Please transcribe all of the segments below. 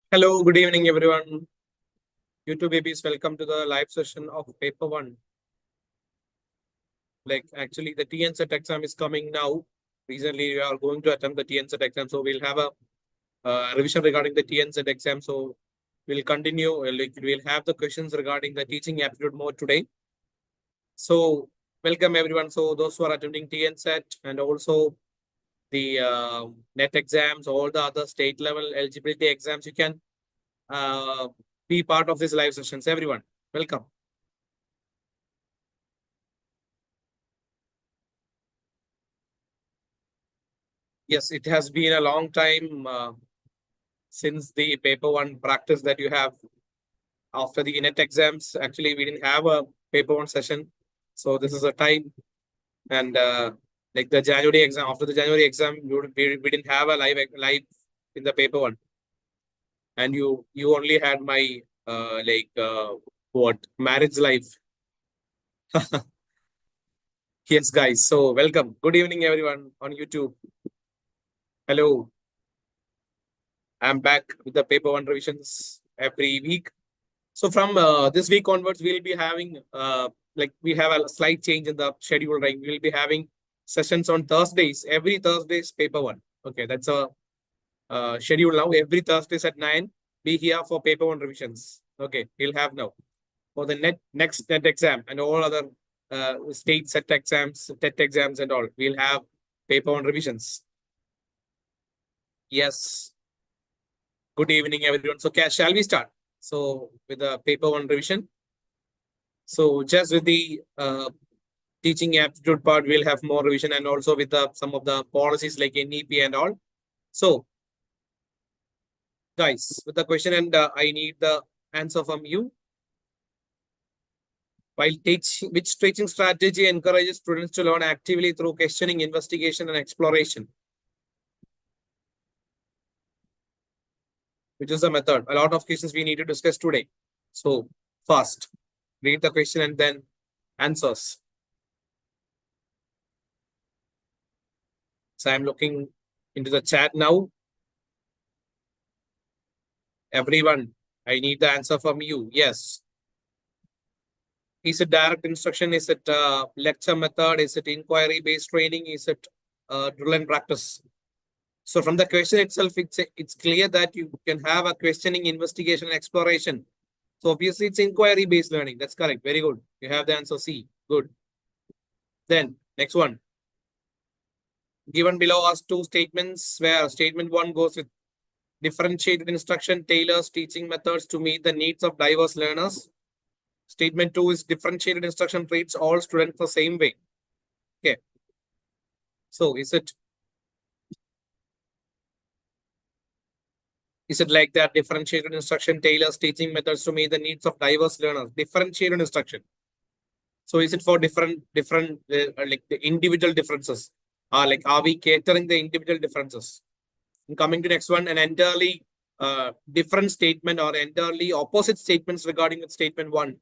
Hello, good evening, everyone. YouTube babies, welcome to the live session of paper one. Actually, the TNSET exam is coming now. Recently, we are going to attempt the TNSET exam, so we'll have a revision regarding the TNSET exam. So we'll continue. We'll have the questions regarding the teaching aptitude mode today. So welcome everyone. So those who are attending TNSET and also the NET exams, all the other state level eligibility exams, you can be part of these live sessions. Everyone, welcome. Yes, it has been a long time since the paper one practice that you have after the NET exams. Actually, we didn't have a paper one session. So this is a time. And like the January exam, after the January exam, we didn't have a live in the paper one. And you only had my what marriage life. Yes, guys. So welcome. Good evening, everyone on YouTube. Hello. I'm back with the paper one revisions every week. So from this week onwards, we'll be having we have a slight change in the schedule, right? We'll be having sessions on Thursdays. Every Thursday's paper one. Okay, that's a schedule now. Every Thursdays at 9, be here for paper one revisions. Okay, we'll have now for the next net exam and all other state set exams, TET exams and all. We'll have paper one revisions. Yes. Good evening, everyone. So, shall we start? So, with the paper one revision. So, just with the teaching aptitude part, we'll have more revision and also with the some of the policies like NEP and all. So, guys, with the question and I need the answer from you. While which teaching strategy encourages students to learn actively through questioning, investigation, and exploration? Which is the method? A lot of questions we need to discuss today. So, first, read the question and then answers. So I'm looking into the chat now. Everyone, I need the answer from you. Yes. Is it direct instruction? Is it lecture method? Is it inquiry-based training? Is it drill and practice? So from the question itself, it's clear that you can have a questioning, investigation, exploration. So obviously it's inquiry-based learning. That's correct. Very good. You have the answer C. Good. Then next one. Given below are two statements where statement one goes with differentiated instruction tailors teaching methods to meet the needs of diverse learners. Statement 2 is differentiated instruction treats all students the same way. Okay. So is it like that? Differentiated instruction tailors teaching methods to meet the needs of diverse learners. Differentiated instruction. So is it for different like the individual differences? Are we catering the individual differences? And coming to next one, an entirely different statement or entirely opposite statements regarding with statement 1.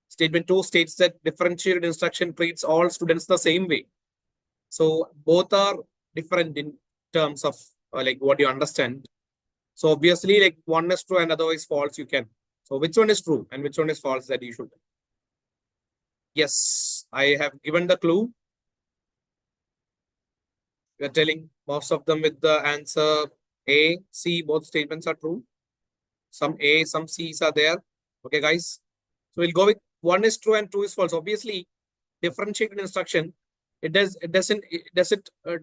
Statement 2 states that differentiated instruction treats all students the same way. So both are different in terms of like what you understand. So obviously, like one is true and other is false, you can. So which one is true and which one is false that you should? Yes, I have given the clue. We are telling most of them with the answer A, C, both statements are true. Some A, some C's are there. Okay, guys. So we'll go with one is true and two is false. Obviously, differentiated instruction, it doesn't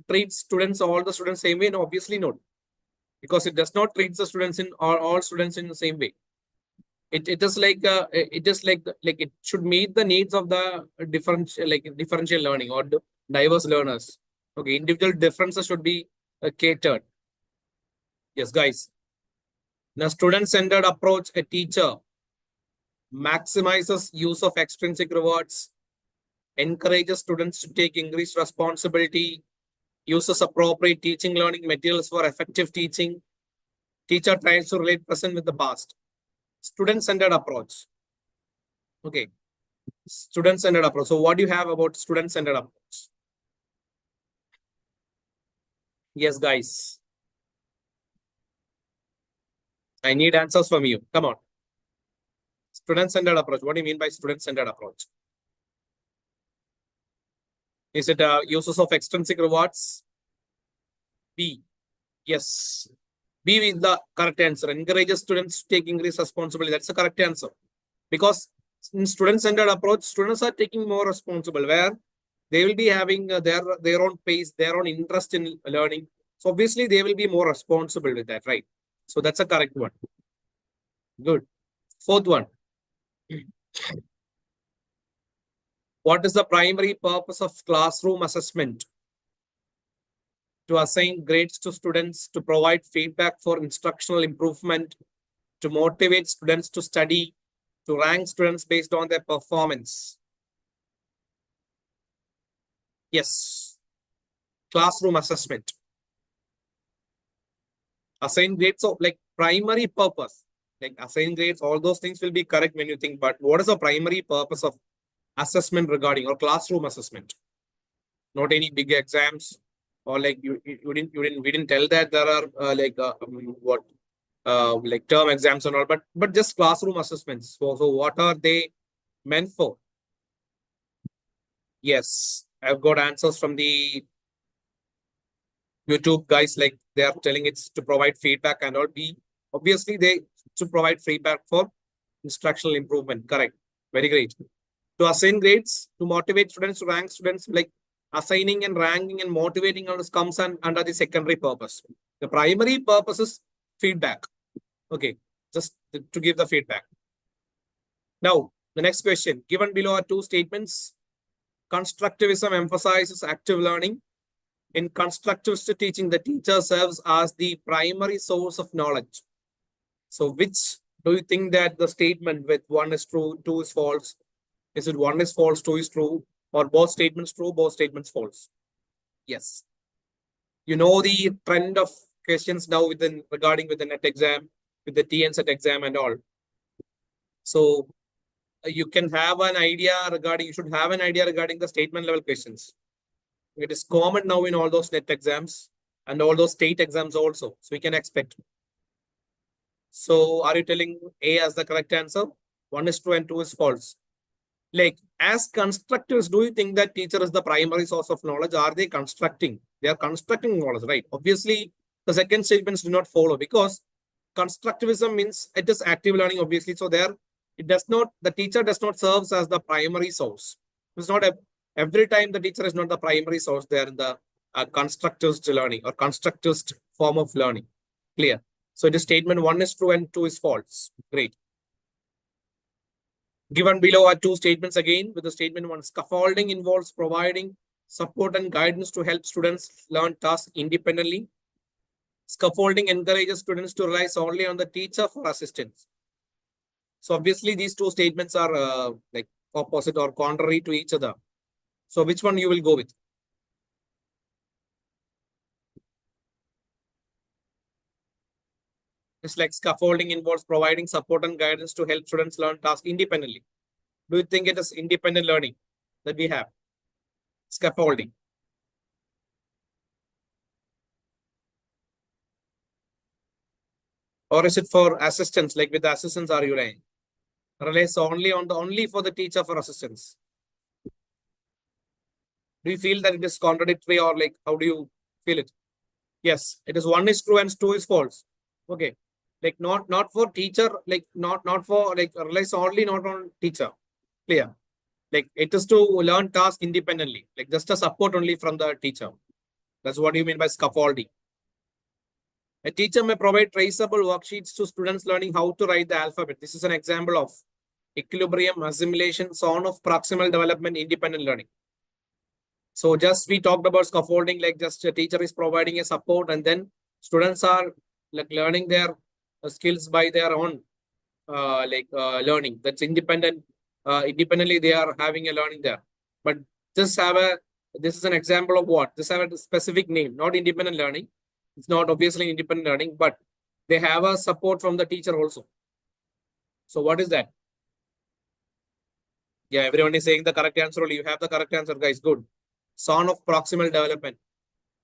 treat students, all the students same way? No, obviously not. Because it does not treat the students in or all students in the same way. It is like it should meet the needs of the differential learning or diverse learners. Okay, individual differences should be catered. Yes, guys. The student-centered approach, a teacher maximizes use of extrinsic rewards, encourages students to take increased responsibility, uses appropriate teaching learning materials for effective teaching. Teacher tries to relate present with the past. Student-centered approach. Okay. Student-centered approach. So what do you have about student-centered approach? Yes, guys. I need answers from you. Come on. Student-centered approach. What do you mean by student-centered approach? Is it uses of extrinsic rewards? B. Yes. B is the correct answer. Encourages students to take increased responsibility. That's the correct answer. Because in student-centered approach, students are taking more responsible, where they will be having their own pace, their own interest in learning. So obviously, they will be more responsible with that, right? So that's a correct one. Good. Fourth one. What is the primary purpose of classroom assessment? To assign grades to students, to provide feedback for instructional improvement, to motivate students to study, to rank students based on their performance. Yes. Classroom assessment. Assign grades, so like primary purpose. Like assign grades, all those things will be correct when you think, but what is the primary purpose of assessment regarding or classroom assessment? Not any big exams, or like we didn't tell that there are like term exams and all, but just classroom assessments. So what are they meant for? Yes, I've got answers from the YouTube guys, like they are telling it's to provide feedback and all. B, obviously they to provide feedback for instructional improvement. Correct. Very great. To assign grades, to motivate students, to rank students, like assigning and ranking and motivating all this comes under the secondary purpose. The primary purpose is feedback. Okay, just to give the feedback. Now, the next question. Given below are two statements. Constructivism emphasizes active learning. In constructivist teaching, the teacher serves as the primary source of knowledge. So which do you think that the statement with one is true, two is false? Is it one is false, two is true, or both statements true, both statements false? Yes. You know the trend of questions now regarding with the net exam, with the TNSET exam and all. So you can have an idea regarding, you should have an idea regarding the statement level questions. It is common now in all those net exams and all those state exams also. So we can expect. So are you telling A as the correct answer? One is true and two is false. Like as constructors, do you think that teacher is the primary source of knowledge? Are they constructing? They are constructing knowledge, right? Obviously, the second statements do not follow because constructivism means it is active learning, obviously. So there, it does not, the teacher does not serve as the primary source. It's not every time the teacher is not the primary source there in the constructivist learning or constructivist form of learning. Clear? So it is statement one is true and two is false. Great. Given below are two statements again. With the statement one, scaffolding involves providing support and guidance to help students learn tasks independently. Scaffolding encourages students to rely only on the teacher for assistance. So obviously these two statements are like opposite or contrary to each other. So which one you will go with? It's like scaffolding involves providing support and guidance to help students learn tasks independently. Do you think it is independent learning that we have? Scaffolding. Or is it for assistance? Like with the assistance, are you relying? Relies only for the teacher for assistance. Do you feel that it is contradictory, or like how do you feel it? Yes, it is one is true and two is false. Okay. Like not for teacher, like not for like relies only not on teacher. Clear. Like it is to learn task independently, like just a support only from the teacher. That's what you mean by scaffolding. A teacher may provide traceable worksheets to students learning how to write the alphabet. This is an example of equilibrium, assimilation, zone of proximal development, independent learning. So just we talked about scaffolding, like just a teacher is providing a support and then students are like learning their skills by their own learning. That's independent. Independently, they are having a learning there. But this is an example of what? This have a specific name, not independent learning. It's not obviously independent learning, but they have a support from the teacher also. So what is that? Yeah, everyone is saying the correct answer only. You have the correct answer, guys. Good. Zone of proximal development.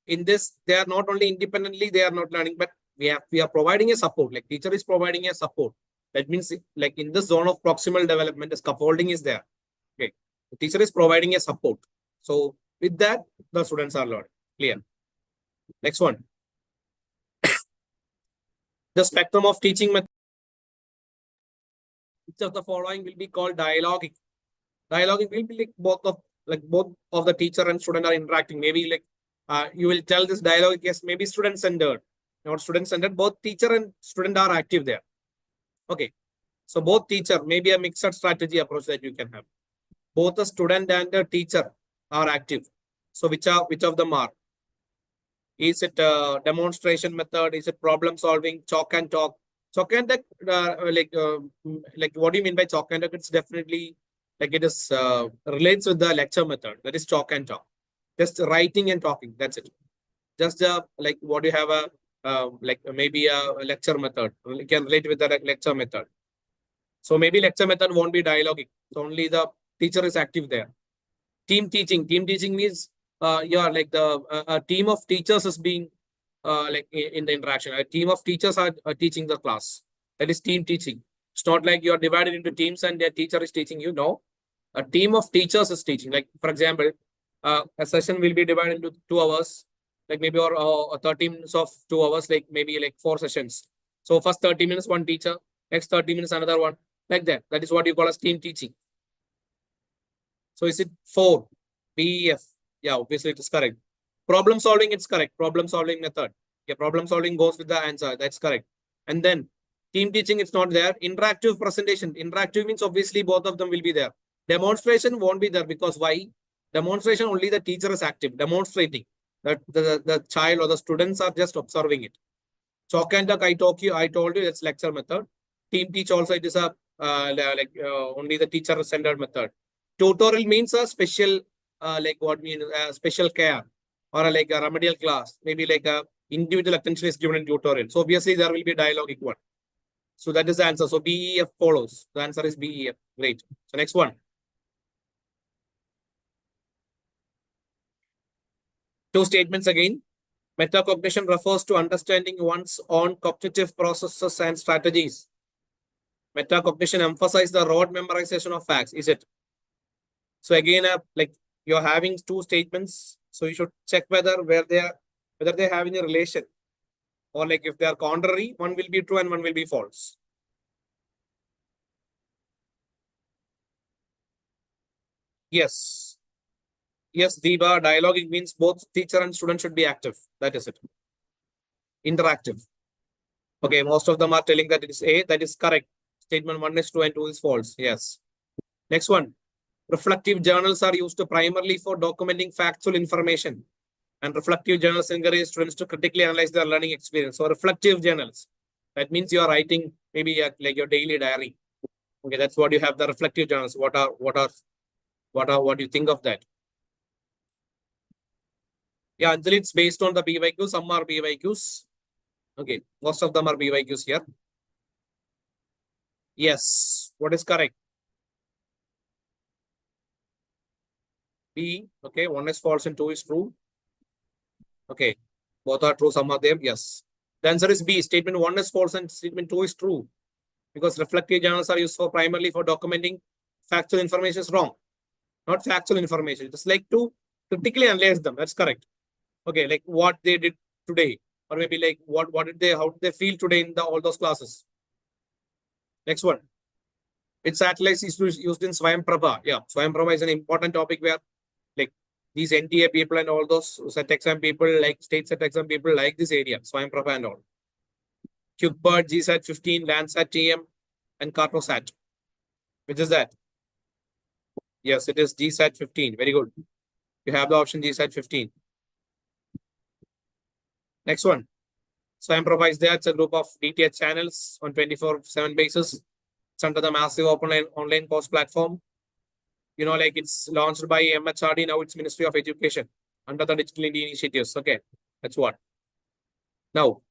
In this, they are not only independently, they are not learning, but we are providing a support, like teacher is providing a support. That means like in the zone of proximal development, the scaffolding is there. Okay. The teacher is providing a support. So with that, the students are learning. Clear. Next one. The spectrum of teaching method. Each of the following will be called dialogic. Dialogic will be like both of the teacher and student are interacting. Maybe like you will tell this dialogue, yes, maybe student centered, not student centered. Both teacher and student are active there. Okay. So both teacher, maybe a mixed strategy approach that you can have. Both the student and the teacher are active. So which of them are? Is it a demonstration method? Is it problem solving? Chalk and talk. Chalk and talk, like what do you mean by chalk and talk? It's definitely like it is relates with the lecture method. That is chalk and talk. Just writing and talking. That's it. Just like what you have like maybe a lecture method. You can relate with the lecture method. So maybe lecture method won't be dialogic. So only the teacher is active there. Team teaching. Team teaching means yeah, like the a team of teachers is being like in the interaction. A team of teachers are teaching the class. That is team teaching. It's not like you are divided into teams and their teacher is teaching you. No, a team of teachers is teaching. Like for example, a session will be divided into 2 hours, like maybe or 30 minutes of 2 hours, like maybe like 4 sessions. So first 30 minutes one teacher, next 30 minutes another one, like that. That is what you call as team teaching. So is it 4? BEF. Yeah, obviously it is correct. Problem solving, it's correct. Problem solving method. Yeah, problem solving goes with the answer. That's correct. And then team teaching, it's not there. Interactive presentation. Interactive means obviously both of them will be there. Demonstration won't be there because why? Demonstration, only the teacher is active, demonstrating. That the child or the students are just observing it. Chalk and talk, I told you, it's lecture method. Team teach also, it is a only the teacher centered method. Tutorial means a special like what mean special care or like a remedial class, maybe like a individual attention is given in tutorial. So obviously there will be dialogic one. So that is the answer. So BEF follows. The answer is BEF. Great. So next one. Two statements again. Metacognition refers to understanding one's own cognitive processes and strategies. Metacognition emphasizes the rote memorization of facts. Is it? So again, like you're having two statements. So you should check whether they have any relation, or like if they are contrary, one will be true and one will be false. Yes. Yes, Deba, dialoguing means both teacher and student should be active. That is it. Interactive. Okay, most of them are telling that it is A. That is correct. Statement 1 is true and 2 is false. Yes. Next one. Reflective journals are used primarily for documenting factual information. And reflective journals encourage students to critically analyze their learning experience. So reflective journals. That means you are writing maybe like your daily diary. Okay, that's what you have, the reflective journals. What do you think of that? Yeah, Anjali, it's based on the BYQ. Some are BYQs. Okay, most of them are BYQs here. Yes, what is correct? B. Okay, 1 is false and 2 is true. Okay, both are true, some are there. Yes. The answer is B. Statement 1 is false and statement 2 is true. Because reflective journals are used for primarily for documenting factual information is wrong. Not factual information. It's like to critically analyze them. That's correct. Okay, like what they did today. Or maybe like how did they feel today in all those classes. Next one. Its satellites is used in Swayam Prabha. Yeah, Swayam Prabha is an important topic where like these NTA people and all those set exam people, like state set exam people, like this area, Swayam Prabha and all. CubeBird, GSAT 15, Landsat TM, and Cartosat. Which is that? Yes, it is GSAT 15. Very good. You have the option GSAT 15. Next one. Swayam Prabha is there. It's a group of DTH channels on 24/7 basis. It's under the massive open online course platform. You know, like it's launched by MHRD, now it's Ministry of Education under the Digital India initiatives. Okay, that's what. Now,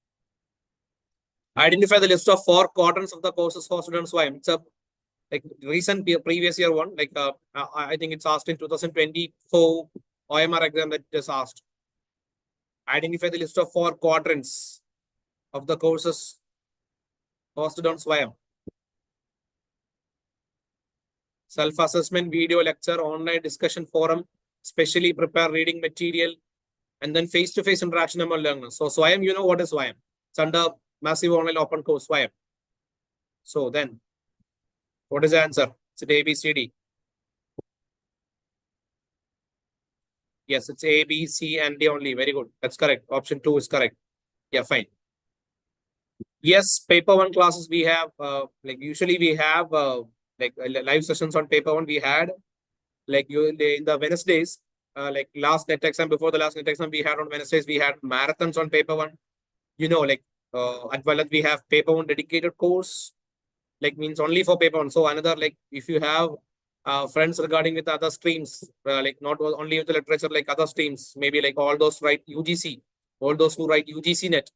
identify the list of 4 quadrants of the courses for students. Why? It's a like recent previous year one. Like I think it's asked in 2024 OMR exam that is asked. Identify the list of 4 quadrants. of the courses hosted on Swayam. Self-assessment, video lecture, online discussion forum, specially prepared reading material, and then face-to-face interaction among learners. So Swayam, you know what is Swayam? It's under massive online open course, Swayam. So then, what is the answer? It's A, B, C, D. Yes, it's A, B, C, and D only. Very good. That's correct. Option 2 is correct. Yeah, fine. Yes, paper 1 classes we have, like usually we have like live sessions on paper 1 we had, like you in the Wednesdays, like last net exam, before the last net exam we had on Wednesdays, we had marathons on paper 1. You know, like at Vallath we have paper 1 dedicated course, like means only for paper 1. So another, like if you have friends regarding with other streams, like not only with the literature, like other streams, maybe like all those write UGC, all those who write UGC net,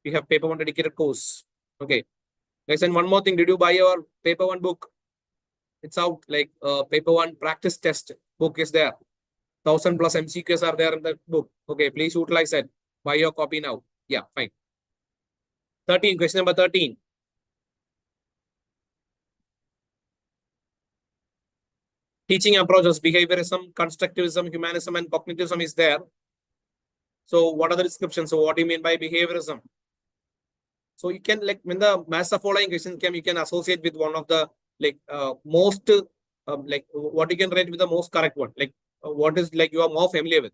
we have paper 1 dedicated course. Okay. Guys, and one more thing, did you buy your paper 1 book? It's out, like paper 1 practice test book is there. 1,000 plus MCQs are there in the book. Okay, please utilize it. Buy your copy now. Yeah, fine. 13, question number 13. Teaching approaches, behaviorism, constructivism, humanism, and cognitivism is there. So what are the descriptions? So what do you mean by behaviorism? So you can, like, when the master following questions come, you can associate with one of the, like, most, like, what you can rate with the most correct one. Like, what is, like, you are more familiar with.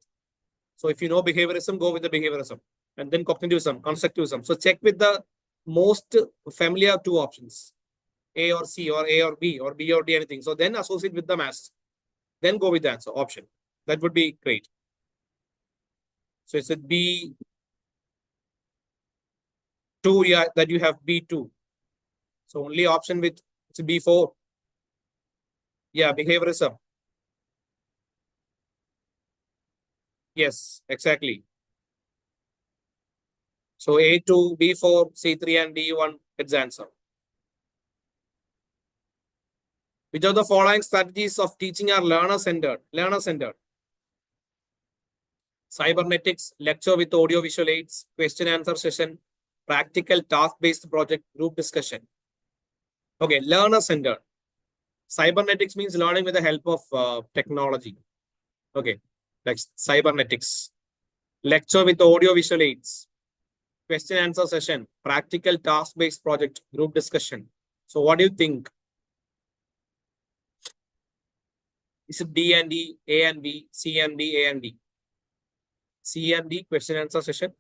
So if you know behaviorism, go with the behaviorism. And then cognitivism, constructivism. So check with the most familiar 2 options. A or C, or A or B, or B or D, anything. So then associate with the maths. Then go with the answer option. That would be great. So it's a B2, yeah, that you have B2. So only option with it's B4. Yeah, behaviorism. Yes, exactly. So A2, B4, C3, and D1, it's the answer. Which of the following strategies of teaching are learner-centered? Learner-centered. Cybernetics, lecture with audio-visual aids, question-answer session, practical task-based project, group discussion. Okay, learner-centered. Cybernetics means learning with the help of technology. Okay, like cybernetics. Lecture with audio-visual aids, question-answer session, practical task-based project, group discussion. So what do you think? Is it D and D, A and B, C and D, A and D? C and D, question answer session.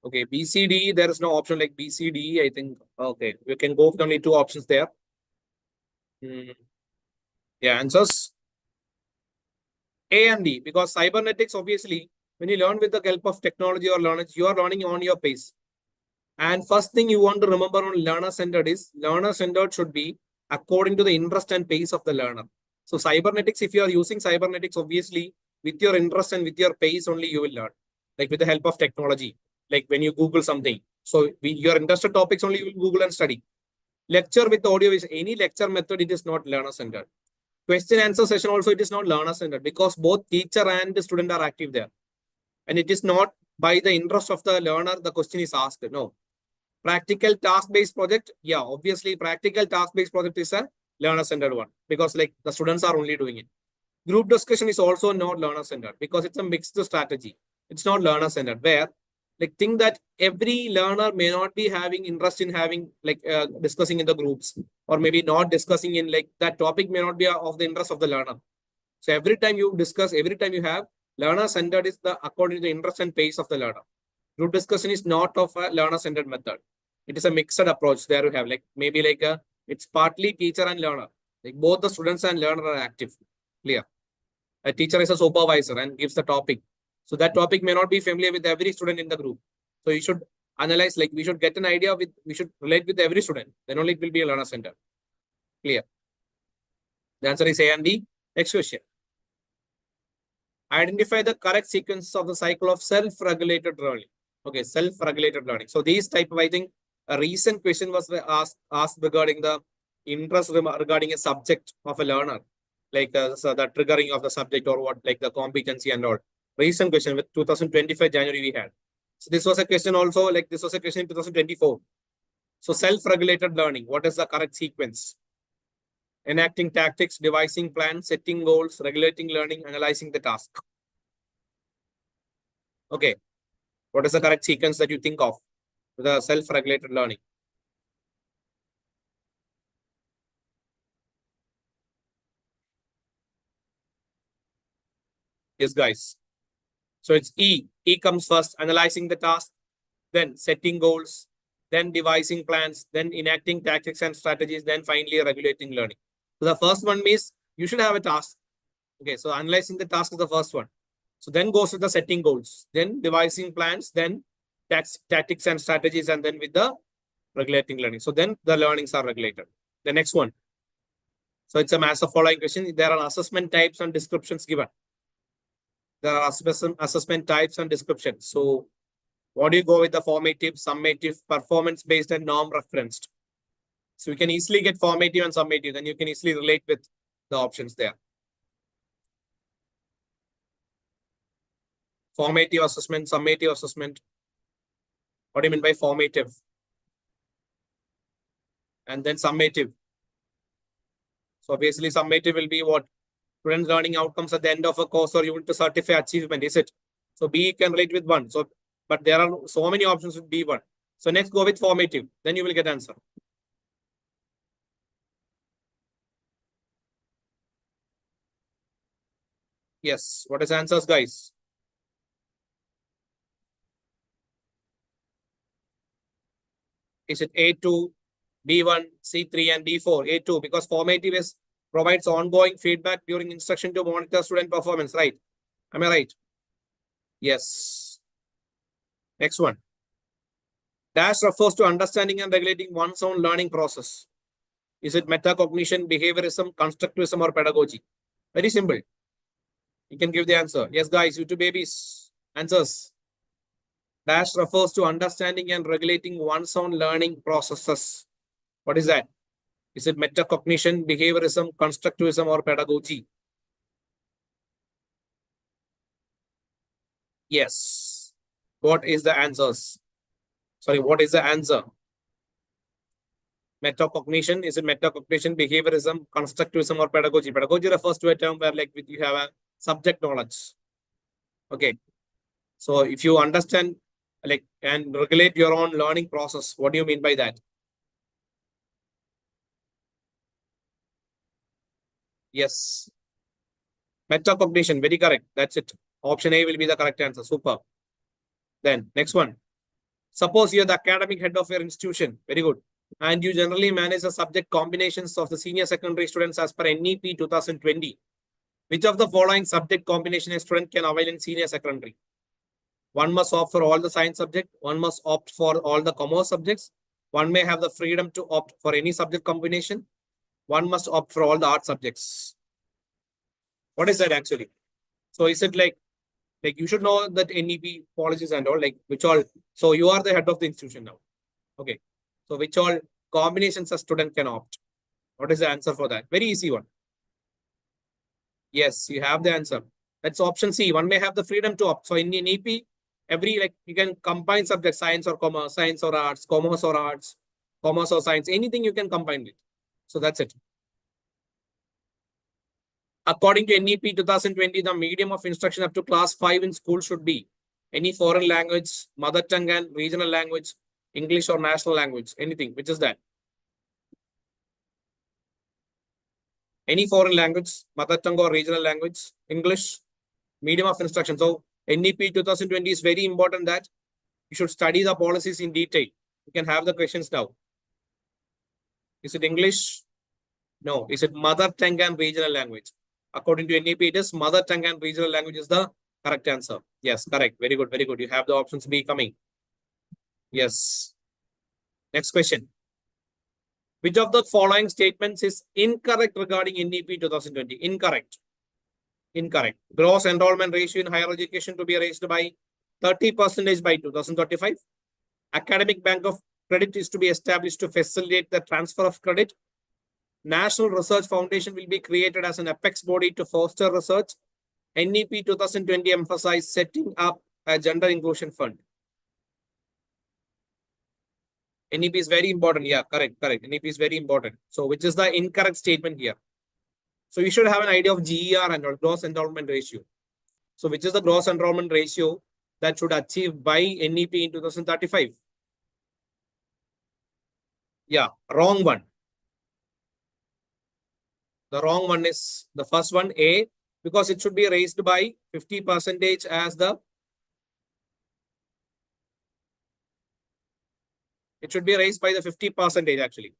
Okay, B, C, D, there is no option like B, C, D, I think. Okay, we can go with only 2 options there. Yeah, answers A and D, because cybernetics, obviously, when you learn with the help of technology or learning, you are learning on your pace. And first thing you want to remember on learner-centered is learner-centered should be according to the interest and pace of the learner. So cybernetics, if you are using cybernetics, obviously, with your interest and with your pace only you will learn, like with the help of technology, like when you Google something. So your interested topics only you will Google and study. Lecture with audio is any lecture method, it is not learner-centered. Question answer session also, it is not learner-centered because both teacher and the student are active there. And it is not by the interest of the learner, the question is asked. No. Practical task-based project, yeah, obviously practical task-based project is a learner-centered one because like the students are only doing it. Group discussion is also not learner-centered because it's a mixed strategy. It's not learner-centered where like think that every learner may not be having interest in having like discussing in the groups or maybe not discussing in like that topic may not be of the interest of the learner. So every time you discuss, every time you have learner-centered is the according to the interest and pace of the learner. Group discussion is not of a learner-centered method. It is a mixed approach. There you have like maybe like it's partly teacher and learner. Like both the students and learner are active. Clear. A teacher is a supervisor and gives the topic. So that topic may not be familiar with every student in the group. So you should analyze, like we should get an idea with, we should relate with every student. Then only it will be a learner-centered. Clear. The answer is A and B. Next question. Identify the correct sequence of the cycle of self-regulated learning. Okay, self-regulated learning. So these type of, I think, a recent question was asked regarding the interest regarding a subject of a learner, like so the triggering of the subject or what, like the competency and all. Recent question with 2025 January we had. So this was a question also, like this was a question in 2024. So self-regulated learning, what is the correct sequence? Enacting tactics, devising plans, setting goals, regulating learning, analyzing the task. Okay. What is the correct sequence that you think of with the self-regulated learning? Yes, guys. So it's E. E comes first, analyzing the task, then setting goals, then devising plans, then enacting tactics and strategies, then finally regulating learning. So the first one means you should have a task. Okay, so analyzing the task is the first one. So then goes with the setting goals, then devising plans, then tactics and strategies, and then with the regulating learning. So then the learnings are regulated. The next one. So it's a mass of following question. There are assessment types and descriptions given. There are assessment types and descriptions. So what do you go with the formative, summative, performance-based, and norm-referenced? So you can easily get formative and summative. Then you can easily relate with the options there. Formative assessment, summative assessment. What do you mean by formative? And then summative. So obviously summative will be what? Student learning outcomes at the end of a course or unit to certify achievement, is it? So B can relate with 1. So, but there are so many options with B1. So next go with formative. Then you will get answer. Yes. What is answers, guys? Is it A2, B1, C3, and D4? A2, because formative is provides ongoing feedback during instruction to monitor student performance, right? Am I right? Yes. Next one. Dash refers to understanding and regulating one's own learning process. Is it metacognition, behaviorism, constructivism, or pedagogy? Very simple. You can give the answer. Yes, guys, you two babies. Answers. Dash refers to understanding and regulating one's own learning processes. What is that? Is it metacognition, behaviorism, constructivism, or pedagogy? Yes. What is the answers? Sorry, what is the answer? Metacognition, is it metacognition, behaviorism, constructivism, or pedagogy? Pedagogy refers to a term where like you have a subject knowledge. Okay. So if you understand like and regulate your own learning process, what do you mean by that? Yes. Metacognition, very correct. That's it. Option A will be the correct answer. Super. Then next one. Suppose you're the academic head of your institution. Very good. And you generally manage the subject combinations of the senior secondary students as per NEP 2020. Which of the following subject combination a student can avail in senior secondary? One must opt for all the science subject. One must opt for all the commerce subjects. One may have the freedom to opt for any subject combination. One must opt for all the art subjects. What is that actually? So is it like you should know that NEP policies and all, like which all, so you are the head of the institution now. Okay. So which all combinations a student can opt? What is the answer for that? Very easy one. Yes, you have the answer. That's option C. One may have the freedom to opt. So in NEP, every like you can combine subjects, science or commerce, science or arts, commerce or arts, commerce or science, anything you can combine with. So that's it. According to NEP 2020, the medium of instruction up to class 5 in school should be any foreign language, mother tongue and regional language, English or national language, anything. Which is that? Any foreign language, mother tongue or regional language, English, medium of instruction. So NEP 2020 is very important that you should study the policies in detail. You can have the questions now. Is it English? No. Is it mother tongue and regional language? According to NEP, it is mother tongue and regional language is the correct answer. Yes, correct. Very good. Very good. You have the options B coming. Yes. Next question. Which of the following statements is incorrect regarding NEP 2020? Incorrect. Incorrect. Gross enrollment ratio in higher education to be raised by 30% by 2035. Academic bank of credit is to be established to facilitate the transfer of credit. National Research Foundation will be created as an apex body to foster research. NEP 2020 emphasized setting up a gender inclusion fund. NEP is very important. Yeah, correct. NEP is very important. So which is the incorrect statement here? So you should have an idea of GER and gross enrollment ratio. So which is the gross enrollment ratio that should achieve by NEP in 2035? Yeah, wrong one. The wrong one is the first one, A, because it should be raised by 50% as the, it should be raised by the 50% actually,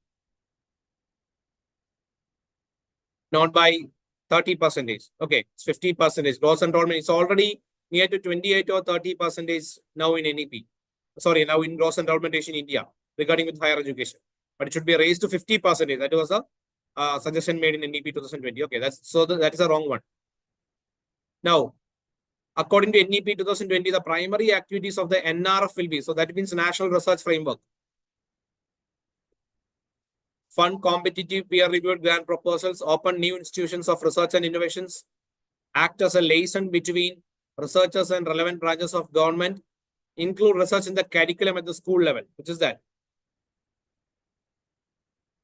not by 30%. Okay, it's 50%. Gross enrollment is already near to 28 or 30% now in NEP. Sorry, now in gross enrollment ratio in India regarding with higher education. But it should be raised to 50%. That was a suggestion made in NEP 2020. Okay, that is a wrong one. Now, according to NEP 2020, the primary activities of the NRF will be, so that means National Research Framework. Fund competitive peer-reviewed grant proposals, open new institutions of research and innovations, act as a liaison between researchers and relevant branches of government, include research in the curriculum at the school level, which is that.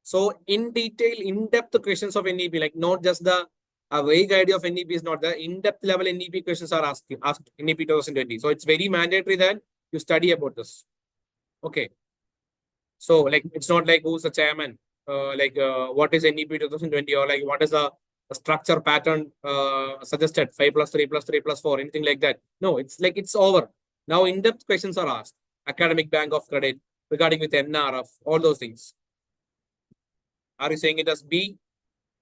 So in detail, in-depth questions of NEP, like not just the vague idea of NEP is not the in-depth level NEP questions are asked NEP 2020. So it's very mandatory that you study about this. Okay. So like it's not like who's the chairman, what is NEP 2020 or like what is the structure pattern suggested 5 plus 3 plus 3 plus 4, anything like that. No, it's like it's over. Now in-depth questions are asked. Academic bank of credit regarding with NRF, all those things. Are you saying it as B?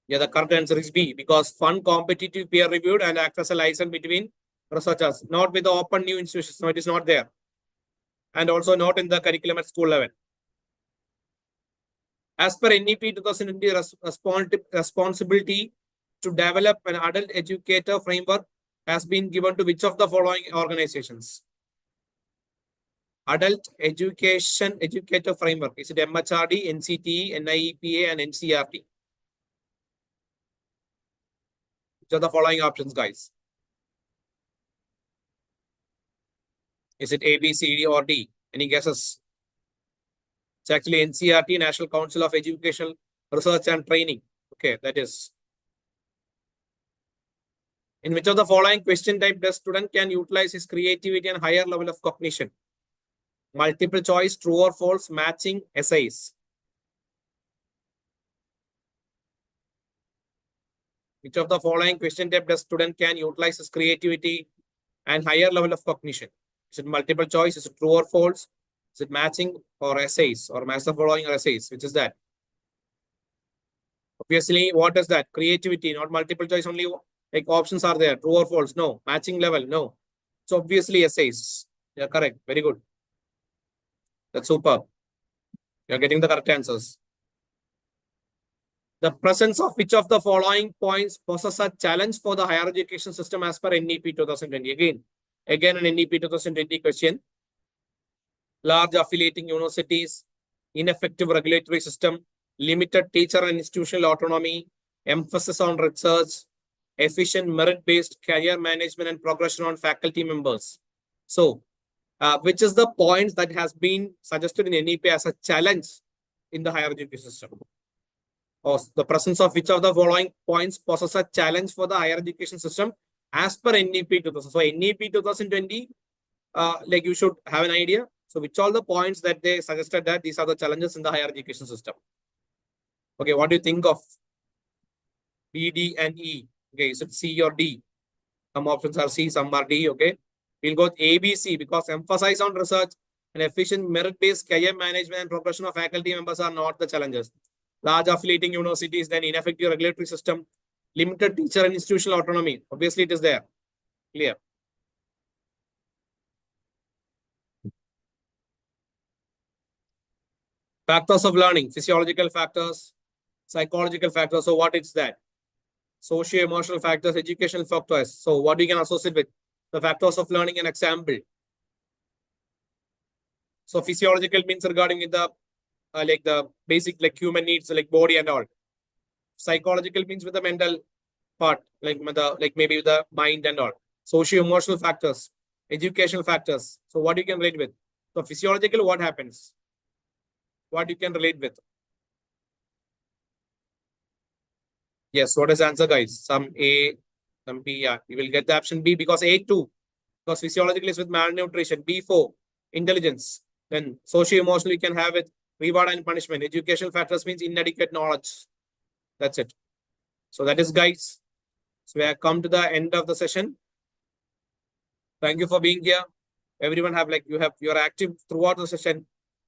Yeah, the correct answer is B because fund competitive peer reviewed and act as a liaison between researchers, not with the open new institutions. No, it is not there. And also not in the curriculum at school level. As per NEP 2020, responsibility to develop an adult educator framework has been given to which of the following organizations? Adult Education Educator Framework. Is it MHRD, NCTE, NIEPA, and NCRT? Which are the following options, guys? Is it A, B, C, D, or D? Any guesses? It's actually NCRT, National Council of Educational Research and Training. Okay, that is. In which of the following question type does student can utilize his creativity and higher level of cognition? Multiple choice, true or false, matching, essays. Which of the following question type does student can utilize his creativity and higher level of cognition? Is it multiple choice? Is it true or false? Is it matching or essays or match the following or essays? Which is that? Obviously, what is that? Creativity, not multiple choice only. Like options are there. True or false? No. Matching level? No. So obviously essays. Yeah, correct. Very good. That's superb. You're getting the correct answers. The presence of which of the following points poses a challenge for the higher education system as per NEP 2020? Again an NEP 2020 question. Large affiliating universities, ineffective regulatory system, limited teacher and institutional autonomy, emphasis on research, efficient merit-based career management and progression on faculty members. So, which is the point that has been suggested in NEP as a challenge in the higher education system? Or the presence of which of the following points poses a challenge for the higher education system as per NEP 2000. So NEP 2020, like you should have an idea. So which all the points that they suggested that these are the challenges in the higher education system? Okay, what do you think of B, D, and E? Okay, is it C or D? Some options are C, some are D. Okay, we'll go with A, B, C because emphasize on research and efficient merit-based career management and progression of faculty members are not the challenges. Large affiliating universities, then ineffective regulatory system, limited teacher and institutional autonomy. Obviously, it is there. Clear. Factors of learning, physiological factors, psychological factors. So what is that? Socio-emotional factors, educational factors. So what we can associate with the factors of learning and example. So physiological means regarding the like the basic like human needs like body and all. Psychological means with the mental part like maybe with the mind and all. Socio-emotional factors, educational factors. So what you can relate with? So physiological, what happens? what you can relate with. Yes, what is the answer, guys? Some A, some B. Yeah, we will get the option B because A2, because physiological is with malnutrition. B4, intelligence. Then socio-emotional, you can have it reward and punishment. Educational factors means inadequate knowledge. That's it. So that is, guys. So we have come to the end of the session. Thank you for being here. Everyone have you're active throughout the session.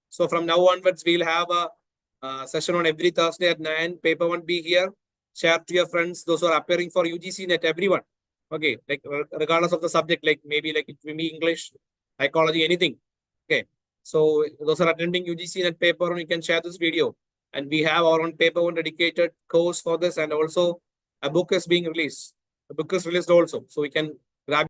So from now onwards, we'll have a session on every Thursday at 9. Paper 1 be here. Share to your friends, those who are appearing for UGC net, everyone. Okay, like regardless of the subject, like maybe like it will be English, psychology, anything. Okay. So those are attending UGC net paper 1, you can share this video. And we have our own paper 1 dedicated course for this, and also a book is being released. The book is released also. So we can